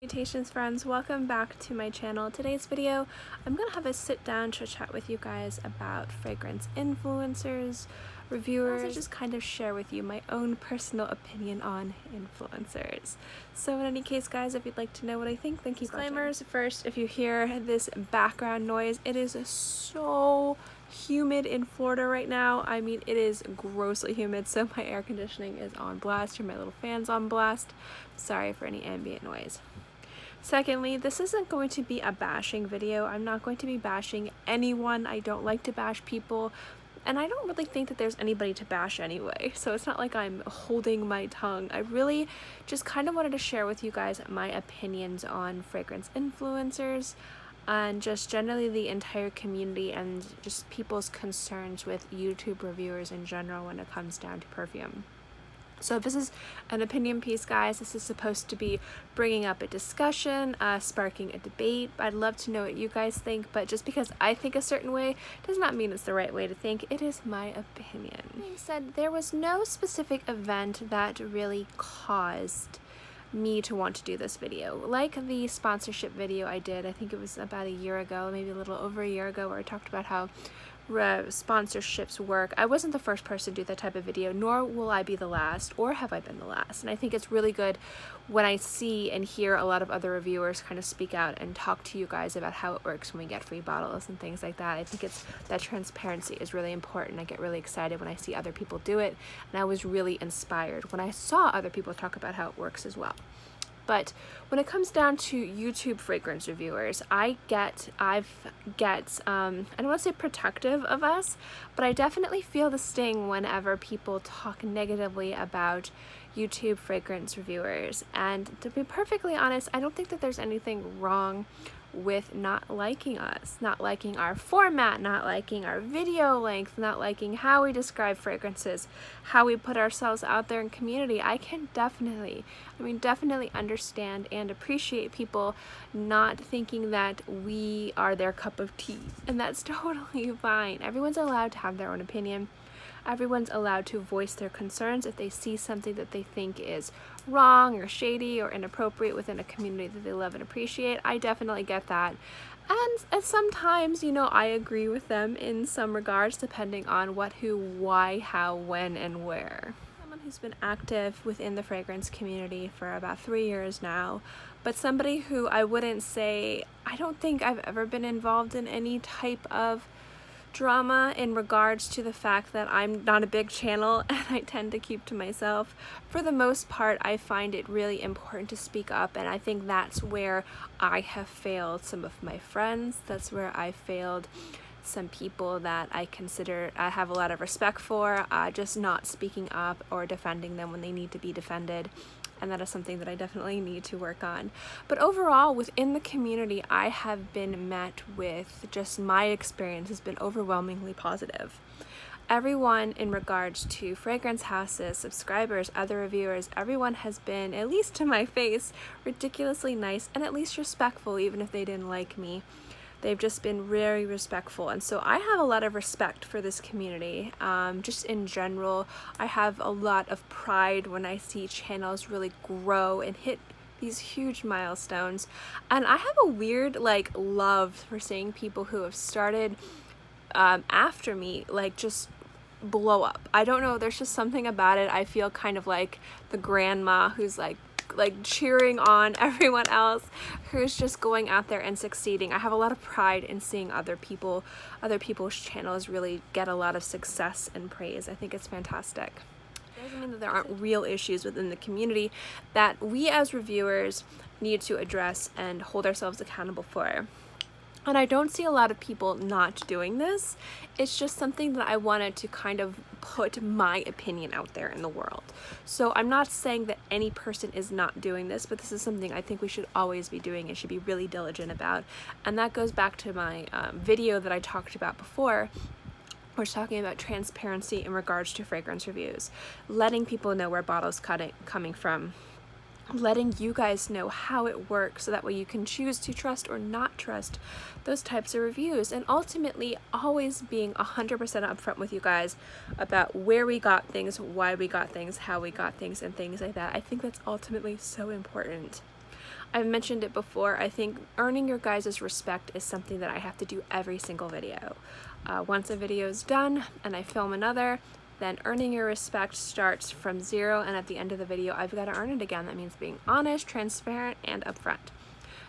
Salutations friends, welcome back to my channel. Today's video, I'm going to have a sit down to chat with you guys about fragrance influencers, reviewers, and just kind of share with you my own personal opinion on influencers. So in any case guys, if you'd like to know what I think, then keep watching. Disclaimers first, if you hear this background noise, it is so humid in Florida right now. I mean, it is grossly humid, so my air conditioning is on blast or my little fan's on blast. Sorry for any ambient noise. Secondly, this isn't going to be a bashing video. I'm not going to be bashing anyone. I don't like to bash people, and I don't really think that there's anybody to bash anyway, so it's not like I'm holding my tongue. I really just kind of wanted to share with you guys my opinions on fragrance influencers and just generally the entire community and just people's concerns with YouTube reviewers in general when it comes down to perfume. So this is an opinion piece, guys. This is supposed to be bringing up a discussion, sparking a debate. I'd love to know what you guys think, but just because I think a certain way does not mean it's the right way to think. It is my opinion. That being said, there was no specific event that really caused me to want to do this video. Like the sponsorship video I did, I think it was about a year ago, maybe a little over a year ago, where I talked about how sponsorships work. I wasn't the first person to do that type of video, nor will I be the last, or have I been the last. And I think it's really good when I see and hear a lot of other reviewers kind of speak out and talk to you guys about how it works when we get free bottles and things like that. I think it's that transparency is really important. I get really excited when I see other people do it, and I was really inspired when I saw other people talk about how it works as well. But when it comes down to YouTube fragrance reviewers, I don't want to say protective of us, but I definitely feel the sting whenever people talk negatively about YouTube fragrance reviewers. And to be perfectly honest, I don't think that there's anything wrong with not liking us, not liking our format, not liking our video length, not liking how we describe fragrances, how we put ourselves out there in community. I can definitely understand and appreciate people not thinking that we are their cup of tea, and that's totally fine. Everyone's allowed to have their own opinion. Everyone's allowed to voice their concerns if they see something that they think is wrong or shady or inappropriate within a community that they love and appreciate. I definitely get that. And sometimes, you know, I agree with them in some regards, depending on what, who, why, how, when, and where. Someone who's been active within the fragrance community for about 3 years now, but somebody who I wouldn't say, I don't think I've ever been involved in any type of drama in regards to the fact that I'm not a big channel and I tend to keep to myself. For the most part, I find it really important to speak up, and I think that's where I have failed some of my friends. That's where I failed some people that I consider I have a lot of respect for, just not speaking up or defending them when they need to be defended. And that is something that I definitely need to work on. But overall, within the community, I have been met with just my experience has been overwhelmingly positive. Everyone in regards to fragrance houses, subscribers, other reviewers, everyone has been, at least to my face, ridiculously nice and at least respectful, even if they didn't like me. They've just been very respectful, and so I have a lot of respect for this community. Just in general, I have a lot of pride when I see channels really grow and hit these huge milestones. And I have a weird love for seeing people who have started after me just blow up. I don't know, there's just something about it. I feel kind of like the grandma who's like cheering on everyone else who's just going out there and succeeding. I have a lot of pride in seeing other people's channels really get a lot of success and praise. I think it's fantastic. It doesn't mean that there aren't real issues within the community that we as reviewers need to address and hold ourselves accountable for. And I don't see a lot of people not doing this. It's just something that I wanted to kind of put my opinion out there in the world. So I'm not saying that any person is not doing this, but this is something I think we should always be doing and should be really diligent about. And that goes back to my video that I talked about before. We're talking about transparency in regards to fragrance reviews, letting people know where bottles coming from, letting you guys know how it works so that way you can choose to trust or not trust those types of reviews, and ultimately always being 100% upfront with you guys about where we got things, why we got things, how we got things, and things like that. I think that's ultimately so important. I've mentioned it before, I think earning your guys' respect is something that I have to do every single video. Once a video is done and I film another, then earning your respect starts from 0, and at the end of the video I've got to earn it again. That means being honest, transparent, and upfront.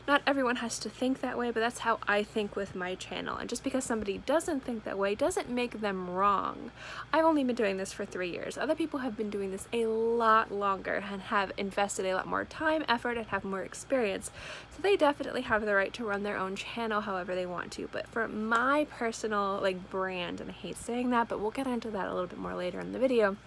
Not everyone has to think that way, but that's how I think with my channel. And just because somebody doesn't think that way doesn't make them wrong. I've only been doing this for 3 years. Other people have been doing this a lot longer and have invested a lot more time, effort, and have more experience. So they definitely have the right to run their own channel however they want to. But for my personal brand, and I hate saying that, but we'll get into that a little bit more later in the video,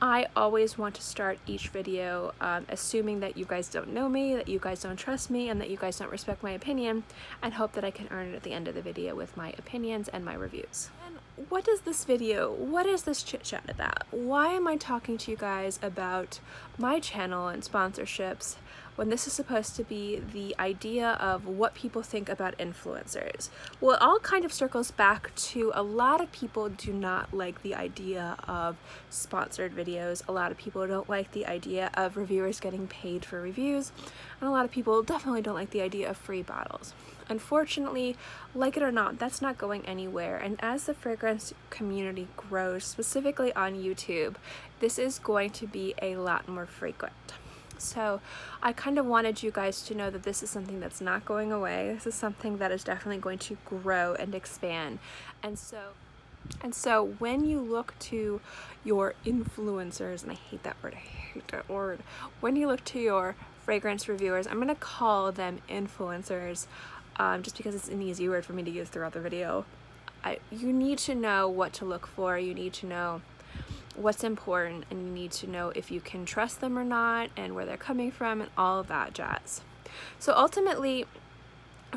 I always want to start each video assuming that you guys don't know me, that you guys don't trust me, and that you guys don't respect my opinion, and hope that I can earn it at the end of the video with my opinions and my reviews. And what is this chit chat about? Why am I talking to you guys about my channel and sponsorships when this is supposed to be the idea of what people think about influencers? Well, it all kind of circles back to a lot of people do not like the idea of sponsored videos. A lot of people don't like the idea of reviewers getting paid for reviews, and a lot of people definitely don't like the idea of free bottles. Unfortunately, like it or not, that's not going anywhere, and as the fragrance community grows, specifically on YouTube, this is going to be a lot more frequent. So I kind of wanted you guys to know that this is something that's not going away. This is something that is definitely going to grow and expand. And so when you look to your influencers, and I hate that word, when you look to your fragrance reviewers, I'm going to call them influencers just because it's an easy word for me to use throughout the video. You need to know what to look for, you need to know what's important, and you need to know if you can trust them or not, and where they're coming from, and all of that jazz. So ultimately,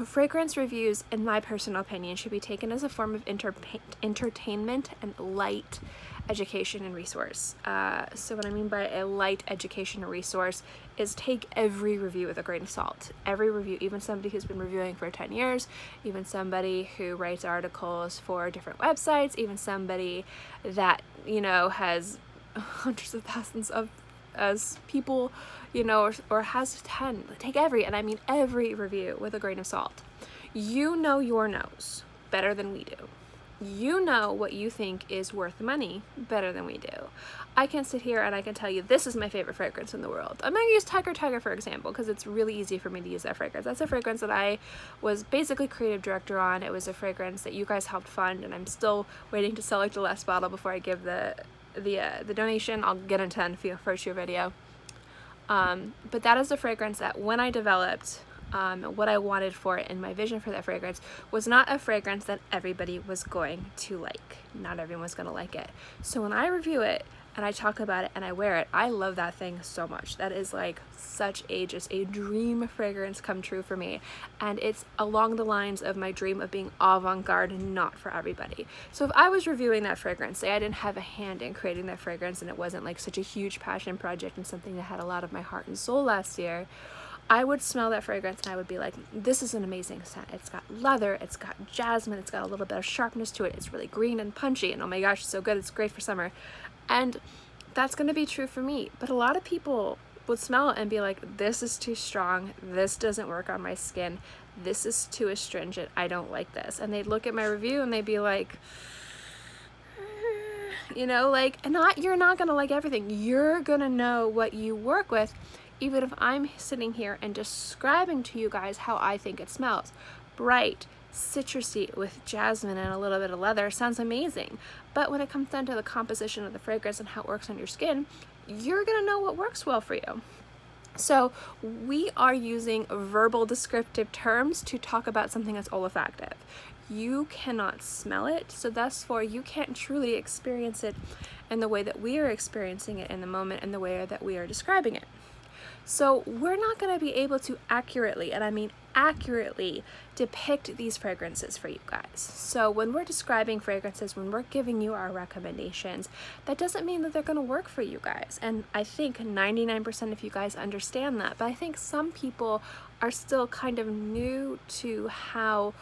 fragrance reviews, in my personal opinion, should be taken as a form of entertainment and light education and resource. So what I mean by a light education and resource is take every review with a grain of salt. Every review, even somebody who's been reviewing for 10 years, even somebody who writes articles for different websites, even somebody that, has hundreds of thousands of as people, or has 10. Take every, and I mean every review with a grain of salt. You know your nose better than we do. You know what you think is worth money better than we do. I can sit here and I can tell you this is my favorite fragrance in the world. I'm going to use Tiger for example because it's really easy for me to use that fragrance. That's a fragrance that I was basically creative director on. It was a fragrance that you guys helped fund, and I'm still waiting to sell the last bottle before I give the donation. I'll get into that in a future video. But that is a fragrance that when I developed, what I wanted for it and my vision for that fragrance was not a fragrance that everybody was going to like. Not everyone was going to like it. So when I review it and I talk about it and I wear it, I love that thing so much. That is just a dream fragrance come true for me. And it's along the lines of my dream of being avant-garde and not for everybody. So if I was reviewing that fragrance, say I didn't have a hand in creating that fragrance and it wasn't such a huge passion project and something that had a lot of my heart and soul last year, I would smell that fragrance and I would be like, this is an amazing scent. It's got leather, it's got jasmine, it's got a little bit of sharpness to it, it's really green and punchy, and oh my gosh, it's so good, it's great for summer. And that's going to be true for me. But a lot of people would smell it and be like, this is too strong, this doesn't work on my skin, this is too astringent, I don't like this. And they'd look at my review and they'd be like, you're not going to like everything. You're going to know what you work with. Even if I'm sitting here and describing to you guys how I think it smells. Bright, citrusy with jasmine and a little bit of leather sounds amazing. But when it comes down to the composition of the fragrance and how it works on your skin, you're gonna know what works well for you. So we are using verbal descriptive terms to talk about something that's olfactive. You cannot smell it, so therefore you can't truly experience it in the way that we are experiencing it in the moment and the way that we are describing it. So we're not going to be able to accurately, and I mean accurately, depict these fragrances for you guys. So when we're describing fragrances, when we're giving you our recommendations, that doesn't mean that they're going to work for you guys. And I think 99% of you guys understand that, but I think some people are still kind of new to how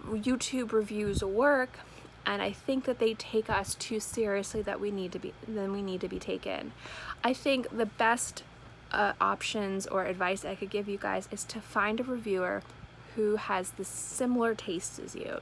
YouTube reviews work, and I think that they take us too seriously than we need to be taken. I think the best options or advice I could give you guys is to find a reviewer who has the similar tastes as you.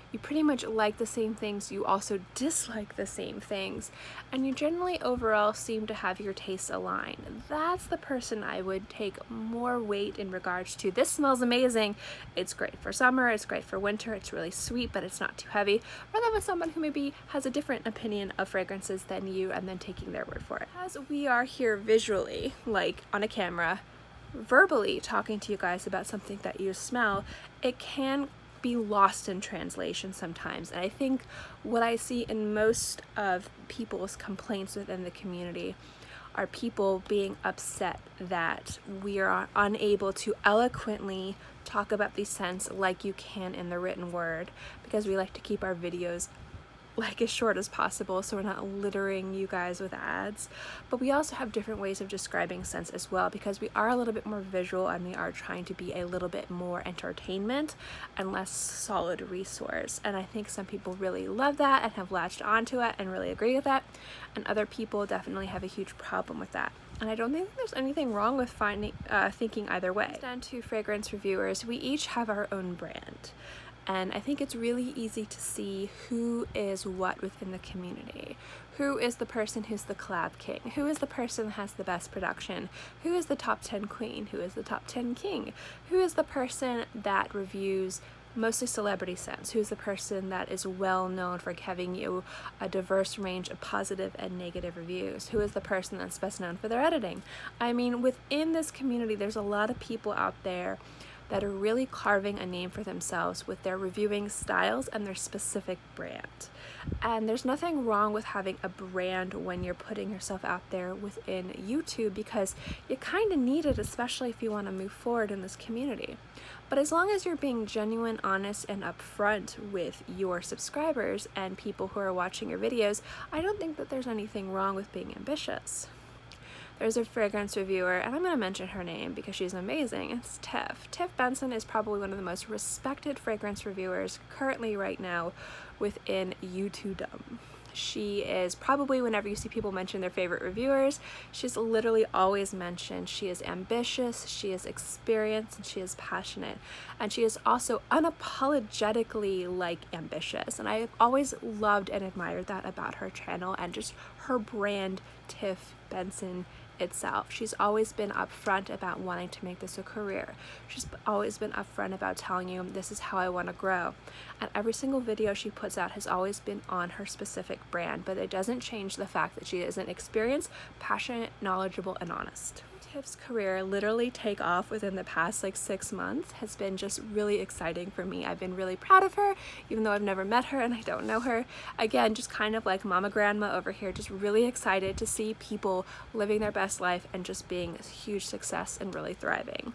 You pretty much like the same things, you also dislike the same things, and you generally overall seem to have your tastes align. That's the person I would take more weight in regards to. This smells amazing, it's great for summer, it's great for winter, it's really sweet but it's not too heavy, rather than someone who maybe has a different opinion of fragrances than you and then taking their word for it. As we are here visually, like on a camera, verbally talking to you guys about something that you smell, it can be lost in translation sometimes. And I think what I see in most of people's complaints within the community are people being upset that we are unable to eloquently talk about these scents like you can in the written word, because we like to keep our videos like as short as possible so we're not littering you guys with ads. But we also have different ways of describing scents as well, because we are a little bit more visual and we are trying to be a little bit more entertainment and less solid resource. And I think some people really love that and have latched onto it and really agree with that, and other people definitely have a huge problem with that. And I don't think there's anything wrong with thinking either way. Down to fragrance reviewers, we each have our own brand. And I think it's really easy to see who is what within the community. Who is the person who's the collab king? Who is the person that has the best production? Who is the top 10 queen? Who is the top 10 king? Who is the person that reviews mostly celebrity scents? Who's the person that is well known for giving you a diverse range of positive and negative reviews? Who is the person that's best known for their editing? I mean, within this community, there's a lot of people out there that are really carving a name for themselves with their reviewing styles and their specific brand. And there's nothing wrong with having a brand when you're putting yourself out there within YouTube, because you kind of need it, especially if you want to move forward in this community. But as long as you're being genuine, honest, and upfront with your subscribers and people who are watching your videos, I don't think that there's anything wrong with being ambitious. There's a fragrance reviewer, and I'm going to mention her name because she's amazing. It's Tiff. Tiff Benson is probably one of the most respected fragrance reviewers currently right now within YouTubedom. She is probably, whenever you see people mention their favorite reviewers, she's literally always mentioned. She is ambitious, she is experienced, and she is passionate. And she is also unapologetically ambitious. And I've always loved and admired that about her channel and just her brand, Tiff Benson itself. She's always been upfront about wanting to make this a career. She's always been upfront about telling you, this is how I want to grow. And every single video she puts out has always been on her specific brand, but it doesn't change the fact that she is an experienced, passionate, knowledgeable, and honest. Tiff's career literally take off within the past 6 months has been just really exciting for me. I've been really proud of her, even though I've never met her and I don't know her. Again, just kind of like mama grandma over here, just really excited to see people living their best life and just being a huge success and really thriving.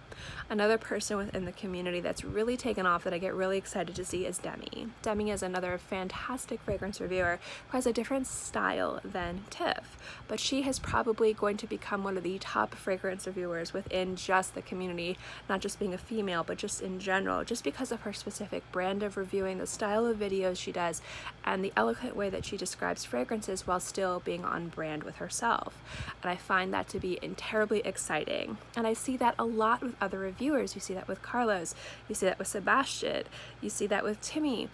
Another person within the community that's really taken off that I get really excited to see is Demi. Demi is another fantastic fragrance reviewer who has a different style than Tiff, but she is probably going to become one of the top fragrance reviewers within just the community, not just being a female, but just in general, just because of her specific brand of reviewing, the style of videos she does, and the eloquent way that she describes fragrances while still being on brand with herself. And I find that to be terribly exciting. And I see that a lot with other reviewers. You see that with Carlos, you see that with Sebastian, you see that with Timmy,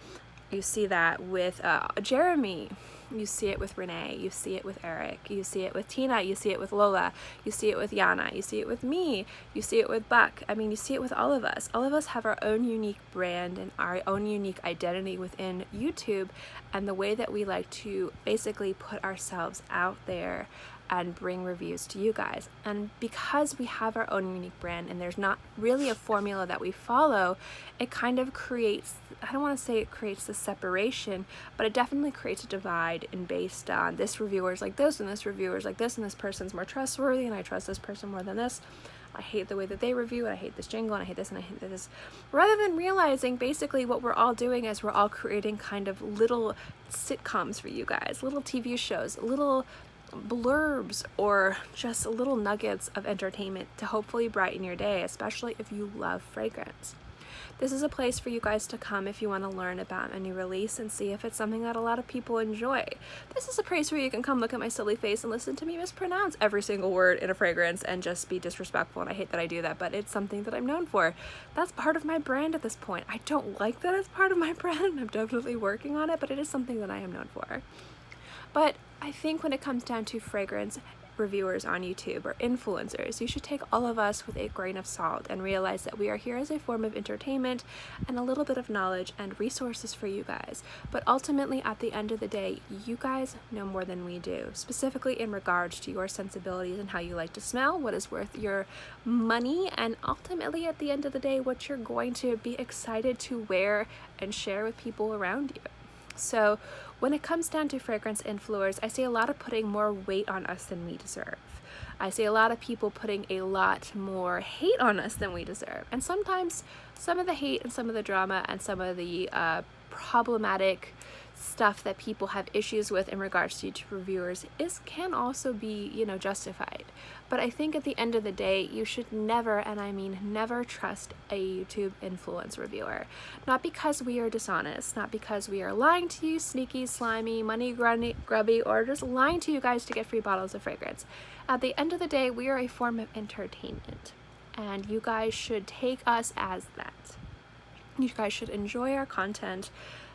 you see that with Jeremy, you see it with Renee, you see it with Eric, you see it with Tina, you see it with Lola, you see it with Yana, you see it with me, you see it with Buck. I mean, you see it with all of us. All of us have our own unique brand and our own unique identity within YouTube, and the way that we like to basically put ourselves out there and bring reviews to you guys. And because we have our own unique brand and there's not really a formula that we follow, it kind of creates, I don't want to say it creates the separation, but it definitely creates a divide in based on this reviewer's like this and this reviewer's like this and this person's more trustworthy and I trust this person more than this. I hate the way that they review and I hate this jingle and I hate this and I hate this. Rather than realizing basically what we're all doing is we're all creating kind of little sitcoms for you guys, little TV shows, little blurbs, or just little nuggets of entertainment to hopefully brighten your day, especially if you love fragrance. This is a place for you guys to come if you want to learn about a new release and see if it's something that a lot of people enjoy. This is a place where you can come look at my silly face and listen to me mispronounce every single word in a fragrance and just be disrespectful, and I hate that I do that, but it's something that I'm known for. That's part of my brand at this point. I don't like that it's part of my brand. I'm definitely working on it, but it is something that I am known for. But I think when it comes down to fragrance reviewers on YouTube or influencers, you should take all of us with a grain of salt and realize that we are here as a form of entertainment and a little bit of knowledge and resources for you guys. But ultimately, at the end of the day, you guys know more than we do, specifically in regards to your sensibilities and how you like to smell, what is worth your money, and ultimately at the end of the day, what you're going to be excited to wear and share with people around you. So when it comes down to fragrance influencers, I see a lot of putting more weight on us than we deserve. I see a lot of people putting a lot more hate on us than we deserve. And sometimes some of the hate and some of the drama and some of the problematic stuff that people have issues with in regards to YouTube reviewers can also be, you know, justified. But I think at the end of the day, you should never, and I mean never, trust a YouTube influence reviewer. Not because we are dishonest, not because we are lying to you, sneaky, slimy, money grubby, or just lying to you guys to get free bottles of fragrance. At the end of the day, we are a form of entertainment, and you guys should take us as that. You guys should enjoy our content.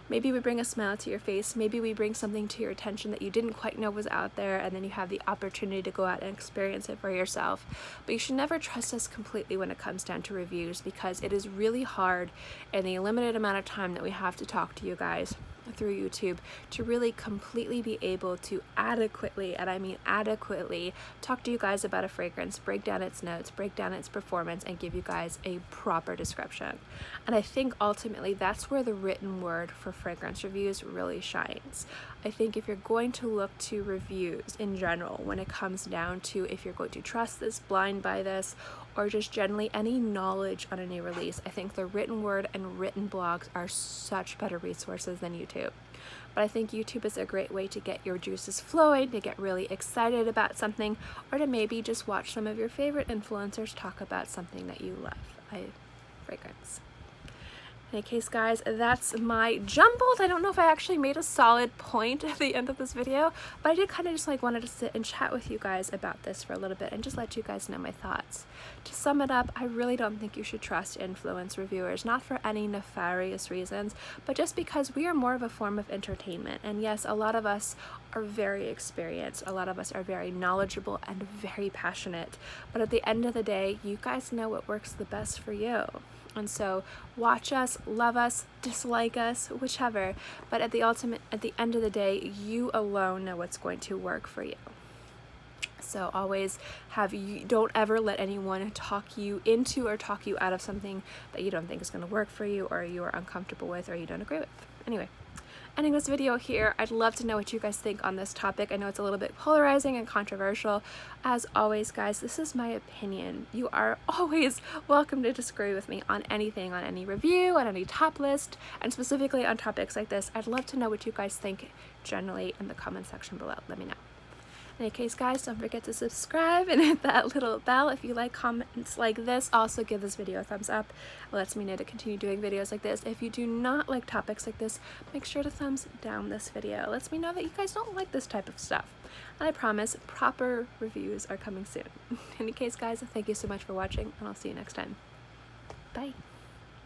Maybe we bring a smile to your face, maybe we bring something to your attention that you didn't quite know was out there, and then you have the opportunity to go out and experience it for yourself. But you should never trust us completely when it comes down to reviews, because it is really hard in the limited amount of time that we have to talk to you guys through YouTube to really completely be able to adequately, and I mean adequately, talk to you guys about a fragrance, break down its notes, break down its performance, and give you guys a proper description. And I think ultimately that's where the written word for fragrance reviews really shines. I think if you're going to look to reviews in general, when it comes down to if you're going to trust this, blind buy this, or just generally any knowledge on a new release, I think the written word and written blogs are such better resources than YouTube. But I think YouTube is a great way to get your juices flowing, to get really excited about something, or to maybe just watch some of your favorite influencers talk about something that you love. Fragrance. In any case, guys, that's my jumbled. I don't know if I actually made a solid point at the end of this video, but I did kind of just like wanted to sit and chat with you guys about this for a little bit and just let you guys know my thoughts. To sum it up, I really don't think you should trust influence reviewers, not for any nefarious reasons, but just because we are more of a form of entertainment. And yes, a lot of us are very experienced, a lot of us are very knowledgeable and very passionate, but at the end of the day, you guys know what works the best for you. And so watch us, love us, dislike us, whichever, but at the end of the day, you alone know what's going to work for you. So always don't ever let anyone talk you into or talk you out of something that you don't think is going to work for you, or you are uncomfortable with, or you don't agree with. Anyway, ending this video here. I'd love to know what you guys think on this topic. I know it's a little bit polarizing and controversial. As always, guys, this is my opinion. You are always welcome to disagree with me on anything, on any review, on any top list, and specifically on topics like this. I'd love to know what you guys think generally in the comment section below. Let me know. In any case, guys, don't forget to subscribe and hit that little bell if you like comments like this. Also, give this video a thumbs up. It lets me know to continue doing videos like this. If you do not like topics like this, make sure to thumbs down this video. It lets me know that you guys don't like this type of stuff. And I promise, proper reviews are coming soon. In any case, guys, thank you so much for watching, and I'll see you next time. Bye.